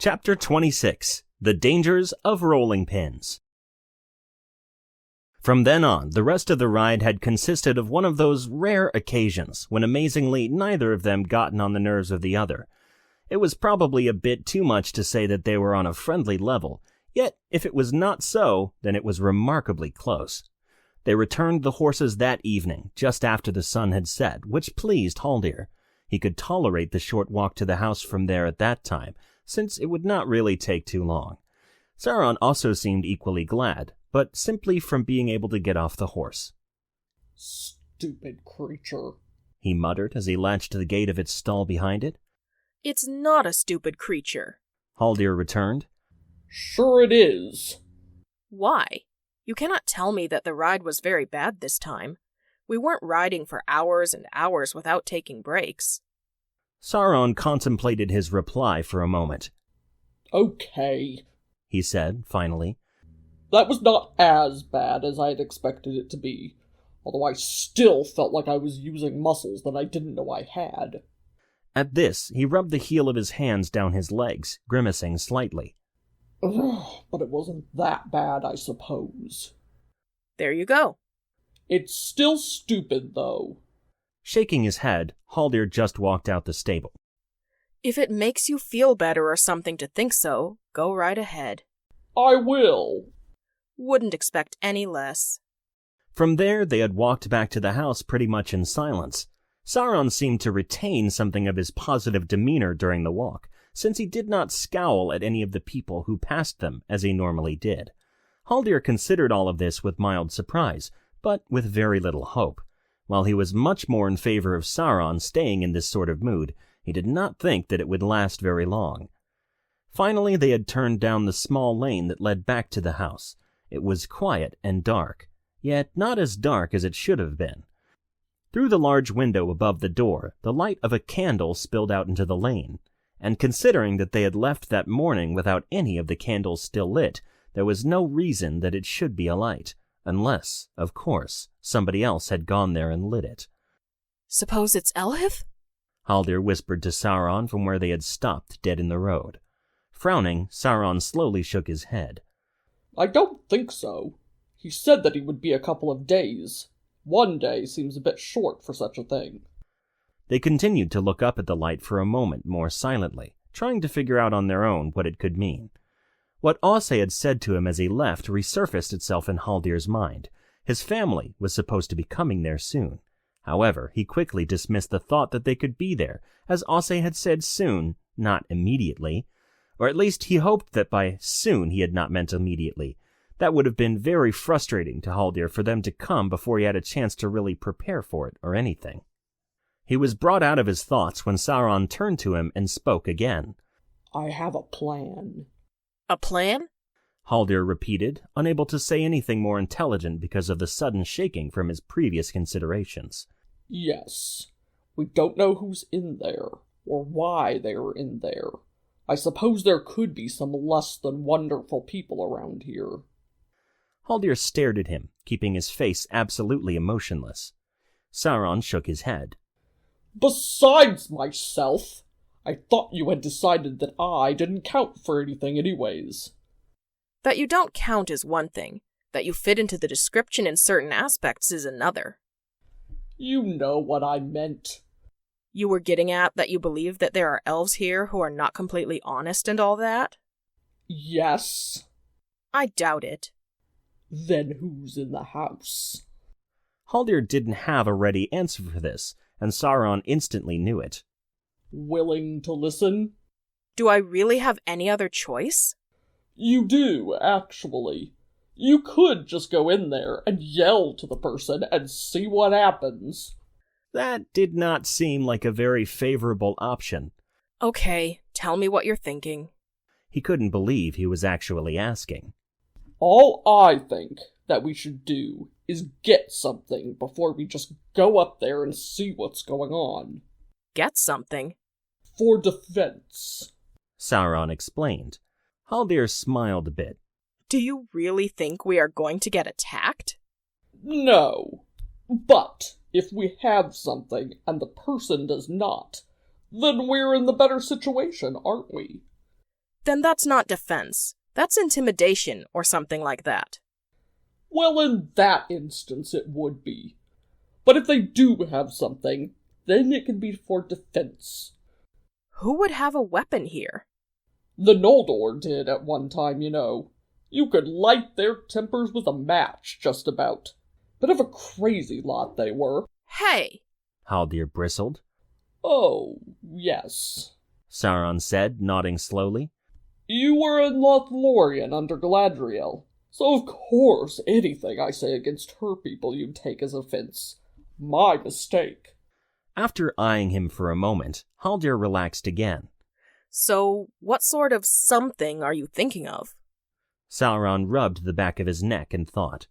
Chapter 26. The Dangers of Rolling Pins. From then on, the rest of the ride had consisted of one of those rare occasions when amazingly neither of them gotten on the nerves of the other. It was probably a bit too much to say that they were on a friendly level, yet if it was not so, then it was remarkably close. They returned the horses that evening, just after the sun had set, which pleased Haldir. He could tolerate the short walk to the house from there at that time, since it would not really take too long. Sauron also seemed equally glad, but simply from being able to get off the horse. "Stupid creature," he muttered as he latched the gate of its stall behind it. "It's not a stupid creature," Haldir returned. "Sure it is." "Why? You cannot tell me that the ride was very bad this time. We weren't riding for hours and hours without taking breaks." Sauron contemplated his reply for a moment. "Okay," he said, finally. "That was not as bad as I had expected it to be, although I still felt like I was using muscles that I didn't know I had." At this, he rubbed the heel of his hands down his legs, grimacing slightly. "But it wasn't that bad, I suppose." "There you go." "It's still stupid, though." Shaking his head, Haldir just walked out the stable. "If it makes you feel better or something to think so, go right ahead." "I will." "Wouldn't expect any less." From there, they had walked back to the house pretty much in silence. Sauron seemed to retain something of his positive demeanor during the walk, since he did not scowl at any of the people who passed them as he normally did. Haldir considered all of this with mild surprise, but with very little hope. While he was much more in favor of Sauron staying in this sort of mood, he did not think that it would last very long. Finally, they had turned down the small lane that led back to the house. It was quiet and dark, yet not as dark as it should have been. Through the large window above the door, the light of a candle spilled out into the lane, and considering that they had left that morning without any of the candles still lit, there was no reason that it should be alight, unless, of course, somebody else had gone there and lit it. "Suppose it's Elhith?" Haldir whispered to Sauron from where they had stopped dead in the road. Frowning, Sauron slowly shook his head. "I don't think so. He said that he would be a couple of days. 1 day seems a bit short for such a thing." They continued to look up at the light for a moment more silently, trying to figure out on their own what it could mean. What Osse had said to him as he left resurfaced itself in Haldir's mind. His family was supposed to be coming there soon. However, he quickly dismissed the thought that they could be there, as Osse had said soon, not immediately. Or at least he hoped that by soon he had not meant immediately. That would have been very frustrating to Haldir for them to come before he had a chance to really prepare for it or anything. He was brought out of his thoughts when Sauron turned to him and spoke again. "I have a plan." "A plan?" Haldir repeated, unable to say anything more intelligent because of the sudden shaking from his previous considerations. "Yes. We don't know who's in there, or why they are in there. I suppose there could be some less than wonderful people around here." Haldir stared at him, keeping his face absolutely emotionless. Sauron shook his head. "Besides myself, I thought you had decided that I didn't count for anything anyways." "That you don't count is one thing. That you fit into the description in certain aspects is another." "You know what I meant." "You were getting at that you believe that there are elves here who are not completely honest and all that?" "Yes." "I doubt it." "Then who's in the house?" Haldir didn't have a ready answer for this, and Sauron instantly knew it. "Willing to listen?" "Do I really have any other choice?" "You do, actually. You could just go in there and yell to the person and see what happens." That did not seem like a very favorable option. "Okay, tell me what you're thinking." He couldn't believe he was actually asking. "All I think that we should do is get something before we just go up there and see what's going on." "Get something?" "For defense," Sauron explained. Haldir smiled a bit. "Do you really think we are going to get attacked?" "No. But if we have something and the person does not, then we're in the better situation, aren't we?" Then that's not defense. That's intimidation or something like that. Well, in that instance it would be. But if they do have something, then it can be for defense. Who would have a weapon here? The Noldor did at one time, you know. You could light their tempers with a match, just about. Bit of a crazy lot they were. Hey! Haldir bristled. Oh, yes, Sauron said, nodding slowly. You were in Lothlorien under Galadriel, so of course anything I say against her people you'd take as offense. My mistake. After eyeing him for a moment, Haldir relaxed again. So, what sort of something are you thinking of? Sauron rubbed the back of his neck and thought.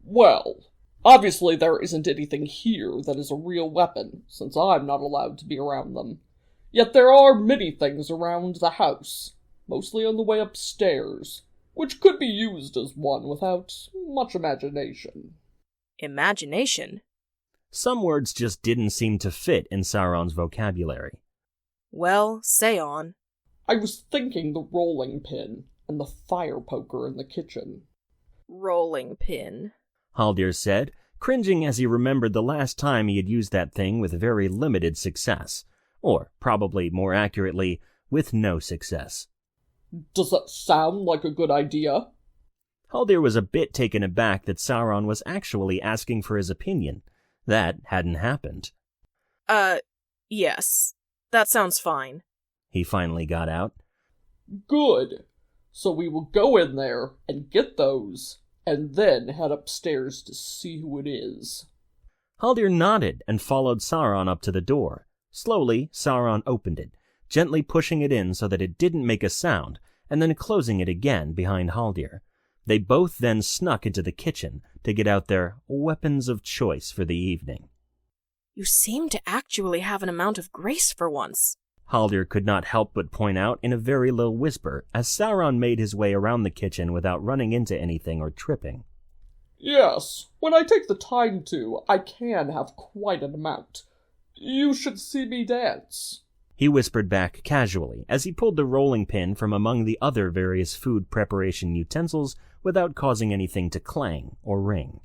Well, obviously there isn't anything here that is a real weapon, since I'm not allowed to be around them. Yet there are many things around the house, mostly on the way upstairs, which could be used as one without much imagination. Imagination? Some words just didn't seem to fit in Sauron's vocabulary. Well, say on. I was thinking the rolling pin and the fire poker in the kitchen. Rolling pin, Haldir said, cringing as he remembered the last time he had used that thing with very limited success. Or, probably more accurately, with no success. Does that sound like a good idea? Haldir was a bit taken aback that Sauron was actually asking for his opinion. That hadn't happened. Yes. That sounds fine. He finally got out. Good. So we will go in there and get those, and then head upstairs to see who it is. Haldir nodded and followed Sauron up to the door. Slowly, Sauron opened it, gently pushing it in so that it didn't make a sound, and then closing it again behind Haldir. They both then snuck into the kitchen to get out their weapons of choice for the evening. You seem to actually have an amount of grace for once, Haldir could not help but point out in a very low whisper as Sauron made his way around the kitchen without running into anything or tripping. Yes, when I take the time to, I can have quite an amount. You should see me dance. He whispered back casually as he pulled the rolling pin from among the other various food preparation utensils without causing anything to clang or ring.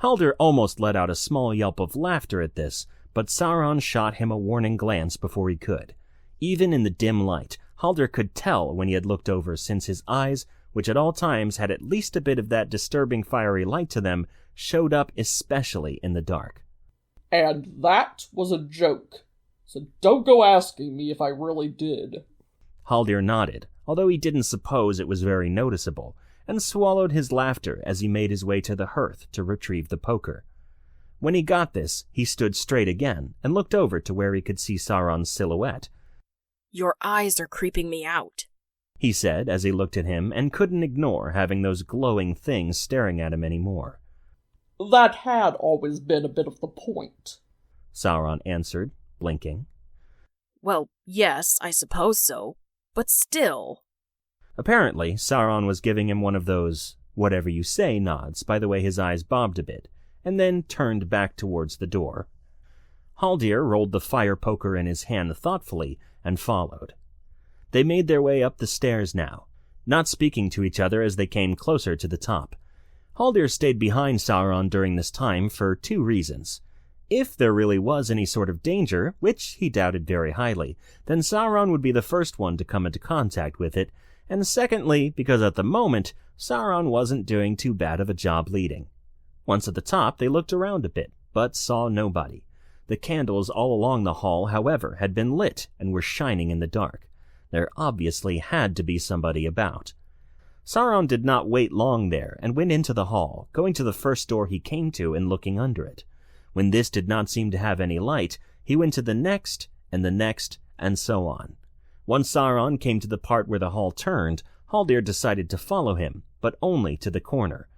Haldir almost let out a small yelp of laughter at this, but Sauron shot him a warning glance before he could. Even in the dim light, Haldir could tell when he had looked over, since his eyes, which at all times had at least a bit of that disturbing fiery light to them, showed up especially in the dark. And that was a joke, so don't go asking me if I really did. Haldir nodded, although he didn't suppose it was very noticeable, and swallowed his laughter as he made his way to the hearth to retrieve the poker. When he got this, he stood straight again and looked over to where he could see Sauron's silhouette. Your eyes are creeping me out, he said as he looked at him and couldn't ignore having those glowing things staring at him anymore. That had always been a bit of the point, Sauron answered, blinking. Well, yes, I suppose so, but still. Apparently, Sauron was giving him one of those whatever-you-say nods by the way his eyes bobbed a bit, and then turned back towards the door. Haldir rolled the fire poker in his hand thoughtfully and followed. They made their way up the stairs now, not speaking to each other as they came closer to the top. Haldir stayed behind Sauron during this time for two reasons. If there really was any sort of danger, which he doubted very highly, then Sauron would be the first one to come into contact with it, and secondly, because at the moment, Sauron wasn't doing too bad of a job leading. Once at the top, they looked around a bit, but saw nobody. The candles all along the hall, however, had been lit and were shining in the dark. There obviously had to be somebody about. Sauron did not wait long there and went into the hall, going to the first door he came to and looking under it. When this did not seem to have any light, he went to the next, and so on. Once Sauron came to the part where the hall turned, Haldir decided to follow him, but only to the corner.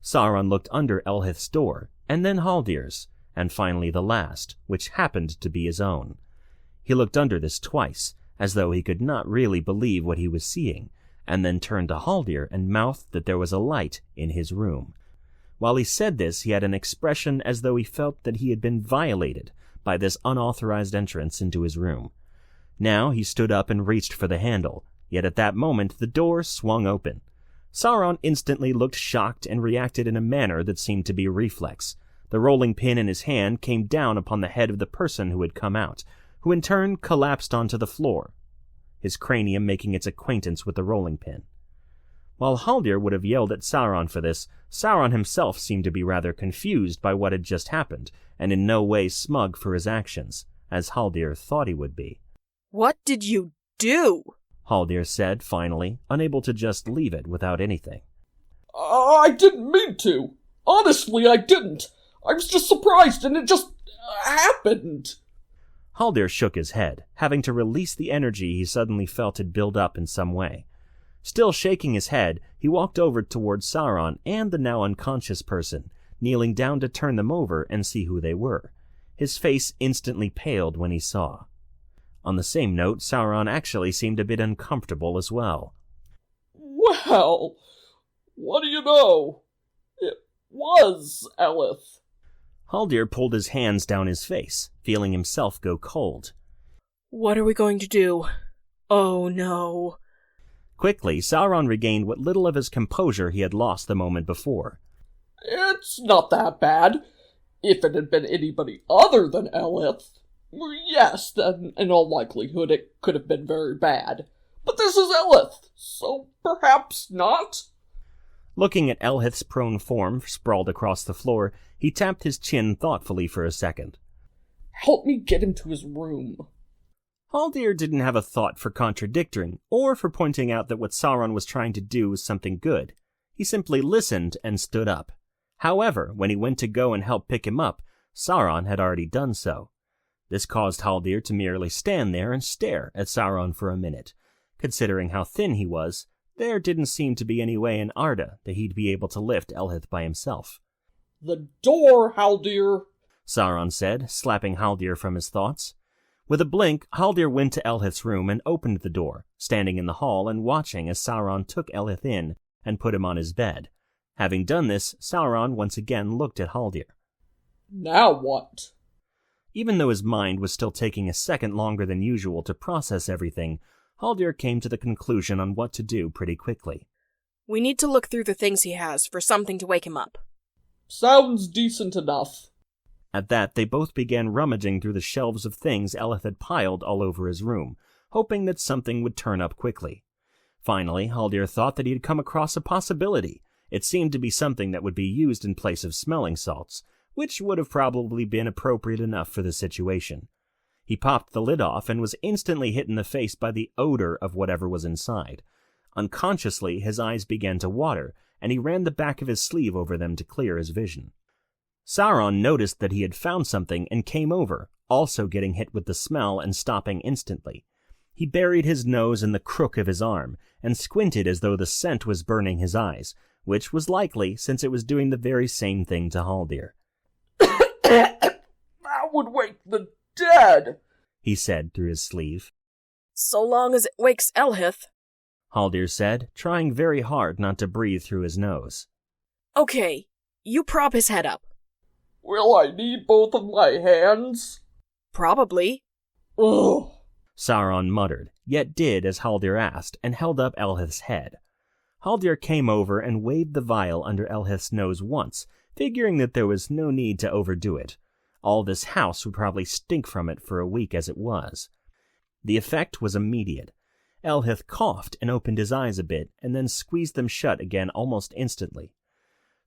Sauron looked under Elhith's door, and then Haldir's, and finally the last, which happened to be his own. He looked under this twice, as though he could not really believe what he was seeing, and then turned to Haldir and mouthed that there was a light in his room. While he said this, he had an expression as though he felt that he had been violated by this unauthorized entrance into his room. Now he stood up and reached for the handle, Yet at that moment the door swung open. Sauron instantly looked shocked and reacted in a manner that seemed to be reflex. The rolling pin in his hand came down upon the head of the person who had come out, who in turn collapsed onto the floor, his cranium making its acquaintance with the rolling pin. While Haldir would have yelled at Sauron for this, Sauron himself seemed to be rather confused by what had just happened, and in no way smug for his actions, as Haldir thought he would be. What did you do? Haldir said, finally, unable to just leave it without anything. I didn't mean to. Honestly, I didn't. I was just surprised and it just happened. Haldir shook his head, having to release the energy he suddenly felt had built up in some way. Still shaking his head, he walked over towards Sauron and the now unconscious person, kneeling down to turn them over and see who they were. His face instantly paled when he saw. On the same note, Sauron actually seemed a bit uncomfortable as well. Well, what do you know? It was Elhith. Haldir pulled his hands down his face, feeling himself go cold. What are we going to do? Oh no. Quickly, Sauron regained what little of his composure he had lost the moment before. It's not that bad. If it had been anybody other than Elhith, yes, then in all likelihood it could have been very bad. But this is Elhith, so perhaps not. Looking at Elhith's prone form sprawled across the floor, he tapped his chin thoughtfully for a second. Help me get him to his room. Haldir didn't have a thought for contradicting, or for pointing out that what Sauron was trying to do was something good. He simply listened and stood up. However, when he went to go and help pick him up, Sauron had already done so. This caused Haldir to merely stand there and stare at Sauron for a minute. Considering how thin he was, there didn't seem to be any way in Arda that he'd be able to lift Elhith by himself. The door, Haldir, Sauron said, slapping Haldir from his thoughts. With a blink, Haldir went to Elhith's room and opened the door, standing in the hall and watching as Sauron took Elhith in and put him on his bed. Having done this, Sauron once again looked at Haldir. Now what? Even though his mind was still taking a second longer than usual to process everything, Haldir came to the conclusion on what to do pretty quickly. We need to look through the things he has for something to wake him up. Sounds decent enough. At that, they both began rummaging through the shelves of things Elhith had piled all over his room, hoping that something would turn up quickly. Finally, Haldir thought that he had come across a possibility. It seemed to be something that would be used in place of smelling salts, which would have probably been appropriate enough for the situation. He popped the lid off and was instantly hit in the face by the odor of whatever was inside. Unconsciously, his eyes began to water, and he ran the back of his sleeve over them to clear his vision. Sauron noticed that he had found something and came over, also getting hit with the smell and stopping instantly. He buried his nose in the crook of his arm and squinted as though the scent was burning his eyes, which was likely since it was doing the very same thing to Haldir. That would wake the dead, he said through his sleeve. So long as it wakes Elhith. Haldir said, trying very hard not to breathe through his nose. Okay, you prop his head up. Will I need both of my hands? Probably. Ugh. Sauron muttered, yet did as Haldir asked, and held up Elhith's head. Haldir came over and waved the vial under Elhith's nose once, figuring that there was no need to overdo it. All this house would probably stink from it for a week as it was. The effect was immediate. Elhith coughed and opened his eyes a bit, and then squeezed them shut again almost instantly.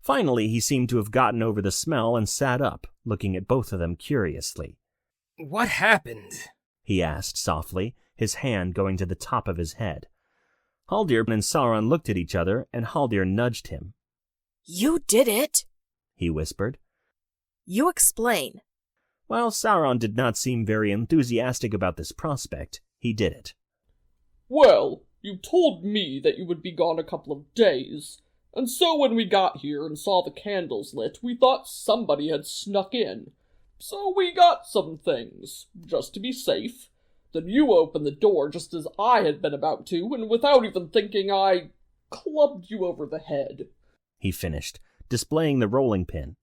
Finally, he seemed to have gotten over the smell and sat up, looking at both of them curiously. What happened? He asked softly, his hand going to the top of his head. Haldir and Sauron looked at each other, and Haldir nudged him. You did it, he whispered. You explain. While Sauron did not seem very enthusiastic about this prospect, he did it. Well, you told me that you would be gone a couple of days, and so when we got here and saw the candles lit, we thought somebody had snuck in. So we got some things, just to be safe. Then you opened the door just as I had been about to, and without even thinking, I clubbed you over the head, he finished, displaying the rolling pin.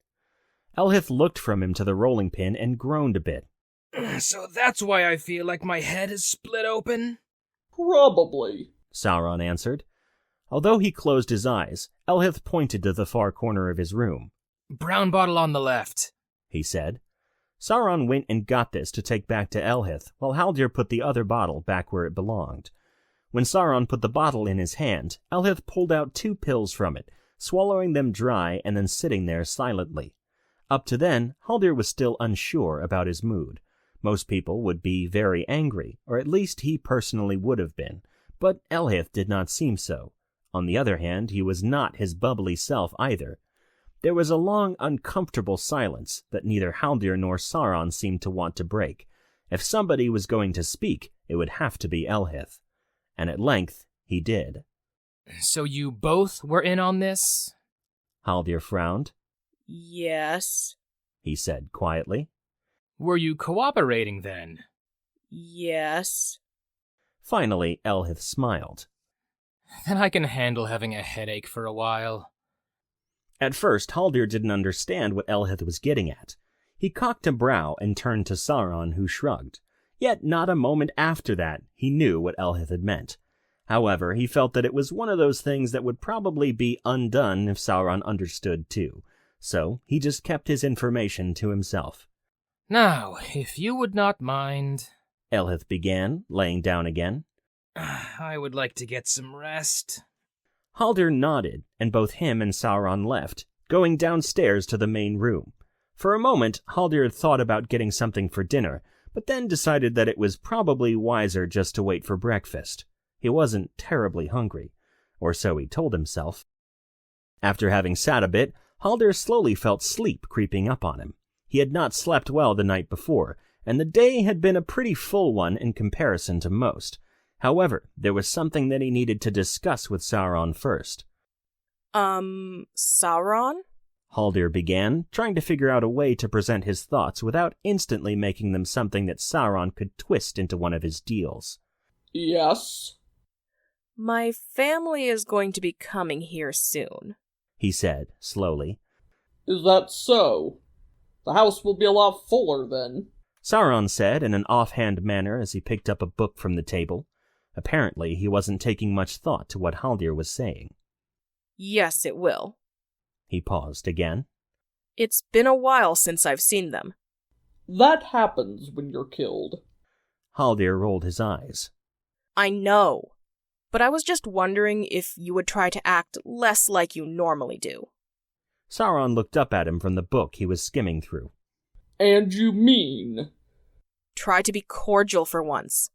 Elhith looked from him to the rolling pin and groaned a bit. So that's why I feel like my head is split open? Probably. Sauron answered. Although he closed his eyes, Elhith pointed to the far corner of his room. Brown bottle on the left, he said. Sauron went and got this to take back to Elhith, while Haldir put the other bottle back where it belonged. When Sauron put the bottle in his hand, Elhith pulled out 2 pills from it, swallowing them dry and then sitting there silently. Up to then, Haldir was still unsure about his mood. Most people would be very angry, or at least he personally would have been, but Elhith did not seem so. On the other hand, he was not his bubbly self either. There was a long, uncomfortable silence that neither Haldir nor Sauron seemed to want to break. If somebody was going to speak, it would have to be Elhith. And at length, he did. So you both were in on this? Haldir frowned. Yes. He said quietly. Were you cooperating then? Yes. Finally, Elhith smiled. Then I can handle having a headache for a while. At first, Haldir didn't understand what Elhith was getting at. He cocked a brow and turned to Sauron, who shrugged. Yet not a moment after that, he knew what Elhith had meant. However, he felt that it was one of those things that would probably be undone if Sauron understood too. So he just kept his information to himself. Now, if you would not mind, Elhith began, laying down again. I would like to get some rest. Haldir nodded, and both him and Sauron left, going downstairs to the main room. For a moment, Haldir had thought about getting something for dinner, but then decided that it was probably wiser just to wait for breakfast. He wasn't terribly hungry, or so he told himself. After having sat a bit, Haldir slowly felt sleep creeping up on him. He had not slept well the night before, and the day had been a pretty full one in comparison to most. However, there was something that he needed to discuss with Sauron first. Sauron? Haldir began, trying to figure out a way to present his thoughts without instantly making them something that Sauron could twist into one of his deals. Yes? My family is going to be coming here soon, he said, slowly. Is that so? The house will be a lot fuller then. Sauron said in an offhand manner as he picked up a book from the table. Apparently, he wasn't taking much thought to what Haldir was saying. Yes, it will. He paused again. It's been a while since I've seen them. That happens when you're killed. Haldir rolled his eyes. I know, but I was just wondering if you would try to act less like you normally do. Sauron looked up at him from the book he was skimming through. And you mean? Try to be cordial for once.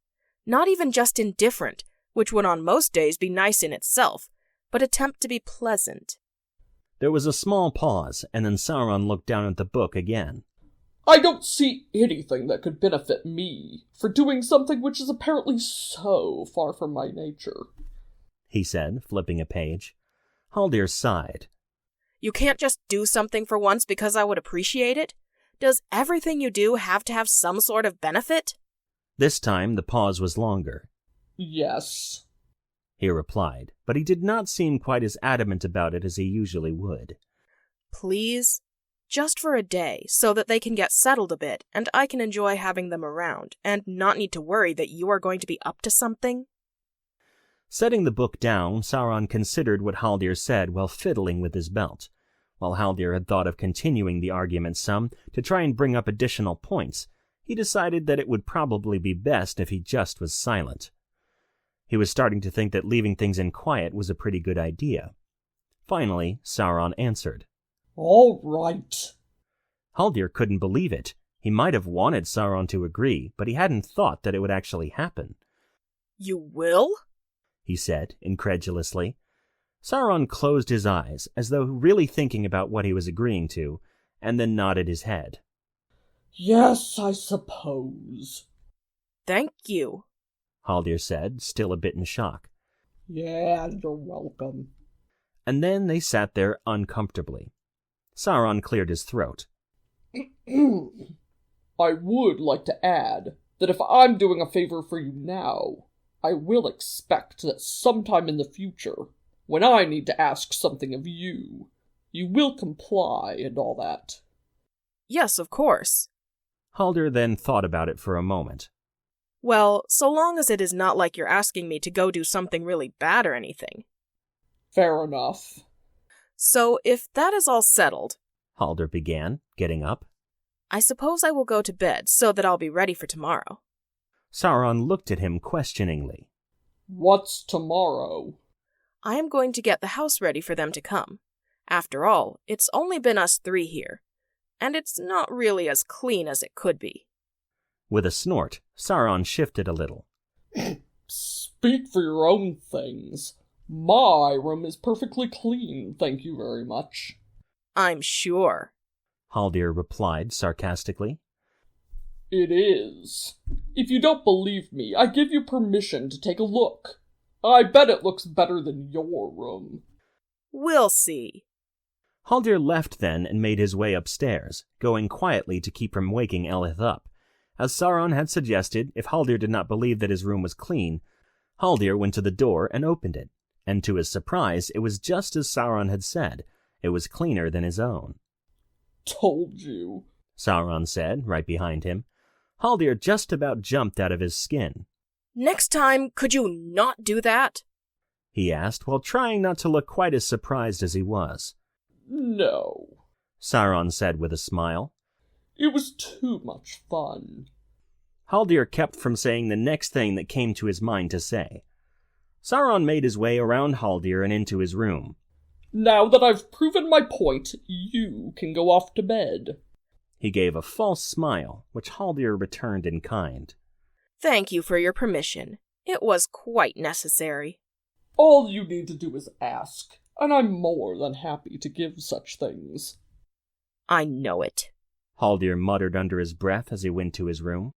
Not even just indifferent, which would on most days be nice in itself, but attempt to be pleasant. There was a small pause, and then Sauron looked down at the book again. I don't see anything that could benefit me for doing something which is apparently so far from my nature, he said, flipping a page. Haldir sighed. You can't just do something for once because I would appreciate it? Does everything you do have to have some sort of benefit? This time the pause was longer. Yes, he replied, but he did not seem quite as adamant about it as he usually would. Please? Just for a day, so that they can get settled a bit, and I can enjoy having them around, and not need to worry that you are going to be up to something? Setting the book down, Sauron considered what Haldir said while fiddling with his belt. While Haldir had thought of continuing the argument some to try and bring up additional points, he decided that it would probably be best if he just was silent. He was starting to think that leaving things in quiet was a pretty good idea. Finally, Sauron answered. All right. Haldir couldn't believe it. He might have wanted Sauron to agree, but he hadn't thought that it would actually happen. You will? He said, incredulously. Sauron closed his eyes, as though really thinking about what he was agreeing to, and then nodded his head. Yes, I suppose. Thank you, Haldir said, still a bit in shock. Yeah, you're welcome. And then they sat there uncomfortably. Sauron cleared his throat. I would like to add that if I'm doing a favor for you now, I will expect that sometime in the future, when I need to ask something of you, you will comply and all that. Yes, of course. Haldir then thought about it for a moment. Well, so long as it is not like you're asking me to go do something really bad or anything. Fair enough. So, if that is all settled, Haldir began, getting up. I suppose I will go to bed so that I'll be ready for tomorrow. Sauron looked at him questioningly. What's tomorrow? I am going to get the house ready for them to come. After all, it's only been us 3 here, and it's not really as clean as it could be. With a snort, Sauron shifted a little. Speak for your own things. My room is perfectly clean, thank you very much. I'm sure, Haldir replied sarcastically. It is. If you don't believe me, I give you permission to take a look. I bet it looks better than your room. We'll see. Haldir left then and made his way upstairs, going quietly to keep from waking Elhith up. As Sauron had suggested, if Haldir did not believe that his room was clean, Haldir went to the door and opened it, and to his surprise, it was just as Sauron had said. It was cleaner than his own. Told you, Sauron said, right behind him. Haldir just about jumped out of his skin. Next time, could you not do that? He asked, while trying not to look quite as surprised as he was. No, Sauron said with a smile. It was too much fun. Haldir kept from saying the next thing that came to his mind to say. Sauron made his way around Haldir and into his room. Now that I've proven my point, you can go off to bed. He gave a false smile, which Haldir returned in kind. Thank you for your permission. It was quite necessary. All you need to do is ask, and I'm more than happy to give such things. I know it, Haldir muttered under his breath as he went to his room.